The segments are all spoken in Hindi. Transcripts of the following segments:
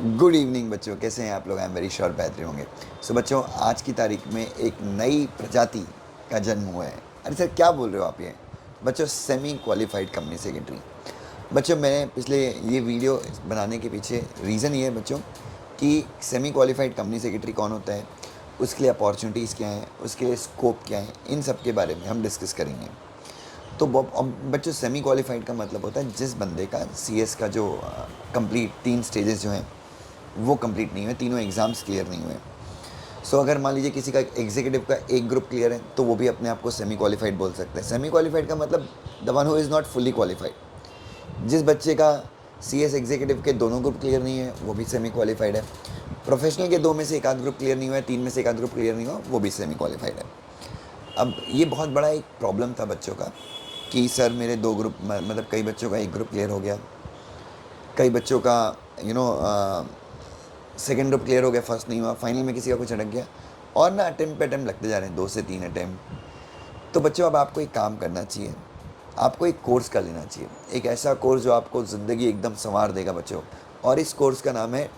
गुड इवनिंग बच्चों, कैसे हैं आप लोग? आई एम वेरी श्योर बेहतर होंगे। सो बच्चों, आज की तारीख में एक नई प्रजाति का जन्म हुआ है। अरे सर, क्या बोल रहे हो आप? ये बच्चों, सेमी क्वालिफाइड कंपनी सेक्रेटरी। बच्चों, मैंने पिछले ये वीडियो बनाने के पीछे रीज़न ये है बच्चों कि सेमी क्वालिफाइड कंपनी सेक्रेटरी कौन होता है, उसके लिए अपॉर्चुनिटीज़ क्या हैं, उसके लिए स्कोप क्या है, इन सब के बारे में हम डिस्कस करेंगे। तो बच्चों, सेमी क्वालिफाइड का मतलब होता है जिस बंदे का सीएस का जो कंप्लीट 3 स्टेजेस जो हैं वो कंप्लीट नहीं हुए, तीनों एग्ज़ाम्स क्लियर नहीं हुए। सो अगर मान लीजिए किसी का एग्जीक्यूटिव का एक ग्रुप क्लियर है तो वो भी अपने आप को सेमी क्वालिफाइड बोल सकते हैं। सेमी क्वालिफाइड का मतलब the one who is not fully qualified. जिस बच्चे का सीएस एग्जीक्यूटिव के दोनों ग्रुप क्लियर नहीं है वो भी सेमी क्वालिफाइड है। प्रोफेशनल के 2 में से एक आध ग्रुप क्लियर नहीं हुआ है, 3 में से एक आध ग्रुप क्लियर नहीं हुआ, वो भी सेमी क्वालिफाइड है। अब ये बहुत बड़ा एक प्रॉब्लम था बच्चों का कि सर मेरे 2 ग्रुप, मतलब कई बच्चों का एक ग्रुप क्लियर हो गया, कई बच्चों का सेकेंड ग्रुप क्लियर हो गया, फर्स्ट नहीं हुआ, फाइनल में किसी का कुछ अटक गया, और ना अटैम्प्ट पे अटैम्प्ट लगते जा रहे हैं, 2 से 3 अटैम्प्ट। तो बच्चों, अब आपको एक काम करना चाहिए, आपको एक कोर्स कर लेना चाहिए, एक ऐसा कोर्स जो आपको ज़िंदगी एकदम संवार देगा बच्चों। और इस कोर्स का नाम है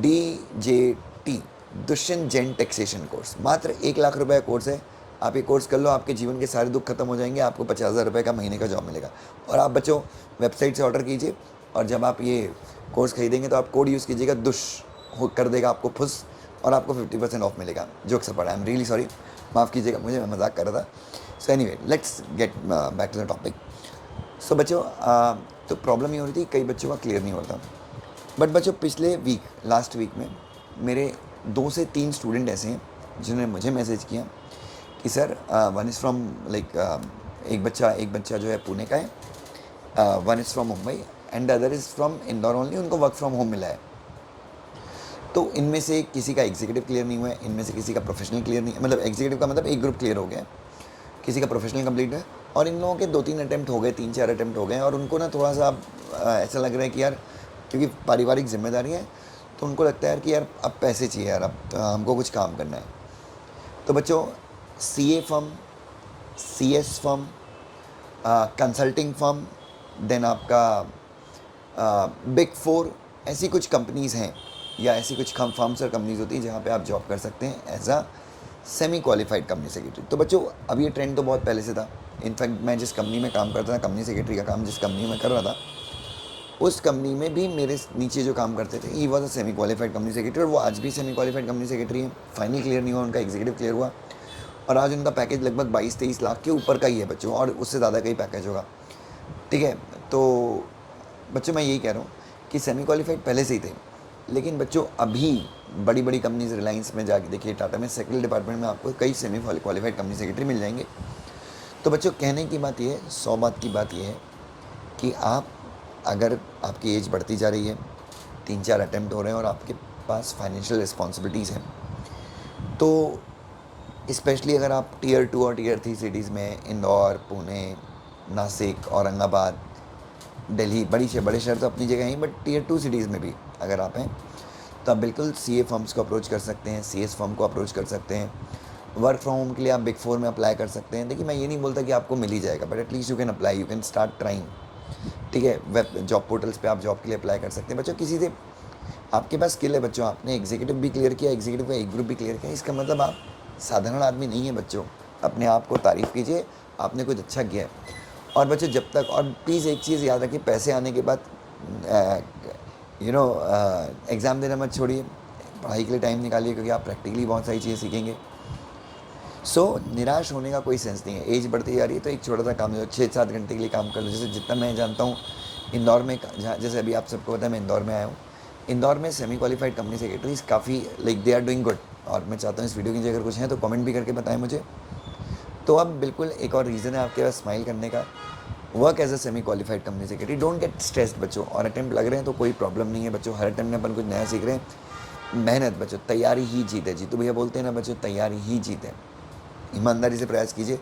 DJT, Dushyant Jain taxation course. मात्र 1 लाख रुपए का कोर्स है। आप ये कोर्स कर लो, आपके जीवन के सारे दुख खत्म हो जाएंगे, आपको 50,000 रुपये का महीने का जॉब मिलेगा। और आप बच्चों वेबसाइट से ऑर्डर कीजिए, और जब आप ये कोर्स खरीदेंगे तो आप कोड यूज़ कीजिएगा, दुश हो कर देगा आपको फुस, और आपको 50% ऑफ मिलेगा। Jokes apart, I am really sorry, माफ़ कीजिएगा मुझे, मैं मजाक कर रहा था। So anyway, let's get back to the topic. So बच्चों, तो प्रॉब्लम ये हो रही थी, कई बच्चों का क्लियर नहीं होता। बट बच्चों, पिछले वीक, लास्ट वीक में मेरे 2 से 3 स्टूडेंट ऐसे हैं जिन्होंने मुझे मैसेज किया कि sir, one is from like, एक बच्चा जो है पुणे का है, one is from Mumbai and the other is from Indore only, उनको वर्क फ्रॉम होम मिला है। तो इनमें से किसी का एग्जीक्यूटिव क्लियर नहीं हुआ है, इनमें से किसी का प्रोफेशनल क्लियर नहीं, मतलब एग्जीक्यूटिव का मतलब एक ग्रुप क्लियर हो गया है, किसी का प्रोफेशनल कंप्लीट है, और इन लोगों के 2-3 अटैम्प्ट हो गए, 3-4 अटैम्प्ट हो गए, और उनको ना थोड़ा सा ऐसा लग रहा है कि यार, क्योंकि पारिवारिक जिम्मेदारी है, तो उनको लगता है यार कि यार अब पैसे चाहिए यार, अब तो हमको कुछ काम करना है। तो बच्चों, CA firm, CS firm, consulting firm, then आपका बिग 4, ऐसी कुछ कंपनीज़ हैं, या ऐसी कुछ फर्म्स और कंपनीज़ होती हैं जहाँ पे आप जॉब कर सकते हैं as a semi qualified company secretary. तो बच्चों, अब ये ट्रेंड तो बहुत पहले से था। इनफैक्ट मैं जिस कंपनी में काम करता था, कंपनी सेक्रेटरी का काम जिस कंपनी में कर रहा था, उस कंपनी में भी मेरे नीचे जो काम करते थे, he was a semi qualified company secretary, और वो आज भी सेमी क्वालिफाइड कंपनी सेक्रेटरी है। फाइनल क्लियर नहीं हुआ, उनका एग्जीक्यूटिव क्लियर हुआ, और आज उनका पैकेज लगभग 22-23 लाख के ऊपर का ही है बच्चों, और उससे ज़्यादा का ही पैकेज होगा। ठीक है, तो बच्चों, मैं यही कह रहा हूँ कि सेमी क्वालिफाइड पहले से ही थे, लेकिन बच्चों अभी बड़ी बड़ी कंपनीज, रिलायंस में जाके देखिए, टाटा में सेक्रेटरी डिपार्टमेंट में आपको कई सेमी क्वालिफाइड कंपनी सेक्रेटरी मिल जाएंगे। तो बच्चों, कहने की बात यह है, 100 बात की बात यह है कि आप, अगर आपकी एज बढ़ती जा रही है, 3-4 अटैम्प्ट हो रहे हैं, और आपके पास फाइनेंशियल रिस्पॉन्सिबिलिटीज़ हैं, तो स्पेशली अगर आप टियर 2 और टियर 3 सिटीज़ में, इंदौर, पुणे, नासिक, औरंगाबाद, दिल्ली, बड़े शहर तो अपनी जगह हैं, बट टियर 2 सिटीज़ में भी अगर आप हैं, तो आप बिल्कुल CA फर्म्स को अप्रोच कर सकते हैं, CS फर्म को अप्रोच कर सकते हैं। वर्क फ्रॉम होम के लिए आप बिग 4 में अप्लाई कर सकते हैं। देखिए, मैं ये नहीं बोलता कि आपको मिल ही जाएगा, but at least you can apply, you can start trying. ठीक है, वेब जॉब पोर्टल्स पे आप जॉब के लिए अप्लाई कर सकते हैं। बच्चों, किसी से आपके पास स्किल है बच्चों, आपने एग्जीक्यूटिव भी क्लियर किया, एग्जीक्यूटिव का एक ग्रुप भी क्लियर किया, इसका मतलब आप साधारण आदमी नहीं है बच्चों। अपने आप को तारीफ़ कीजिए, आपने कुछ अच्छा किया है। और बच्चों, जब तक, और प्लीज़ एक चीज़ याद रखिए, पैसे आने के बाद एग्ज़ाम देना मत छोड़िए, पढ़ाई के लिए टाइम निकालिए, क्योंकि आप प्रैक्टिकली बहुत सारी चीज़ें सीखेंगे। सो निराश होने का कोई सेंस नहीं है। एज बढ़ती जा रही है तो एक छोटा सा काम जो 6-7 घंटे के लिए काम कर लो, जैसे जितना मैं जानता हूँ इंदौर में, जैसे अभी आप सबको पता है मैं इंदौर में आया हूँ, इंदौर में सेमी क्वालिफाइड कंपनी सेक्रेटरीज काफ़ी, like they are doing good. और मैं चाहता हूँ इस वीडियो के नीचे अगर कुछ है तो कमेंट भी करके बताएं मुझे। तो अब बिल्कुल एक और रीज़न है आपके पास स्माइल करने का, work as a semi qualified company secretary. Don't get stressed बच्चों, और अटैम्प्ट लग रहे हैं तो कोई प्रॉब्लम नहीं है बच्चों, हर अटैम्प्ट में अपन कुछ नया सीख रहे हैं। मेहनत बच्चों, तैयारी ही जीत है। जीतू भैया बोलते हैं ना बच्चों, तैयारी ही जीत है। ईमानदारी से प्रयास कीजिए,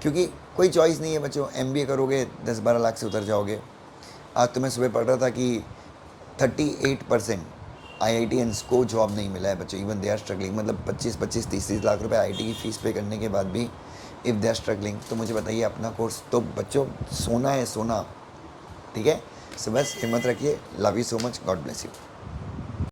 क्योंकि कोई चॉइस नहीं है बच्चों। MBA करोगे 10-12 लाख से उतर जाओगे। आज तो मैं सुबह पढ़ रहा था कि 38% IITians को जॉब नहीं मिला है बच्चों, इवन दे आर स्ट्रगलिंग। मतलब 25-25, 30-30 लाख रुपए IT की फ़ीस पे करने के बाद भी इफ़ दे आर स्ट्रगलिंग, तो मुझे बताइए अपना कोर्स तो बच्चों सोना है, सोना। ठीक है, सो बस हिम्मत रखिए। Love you so much, God bless you.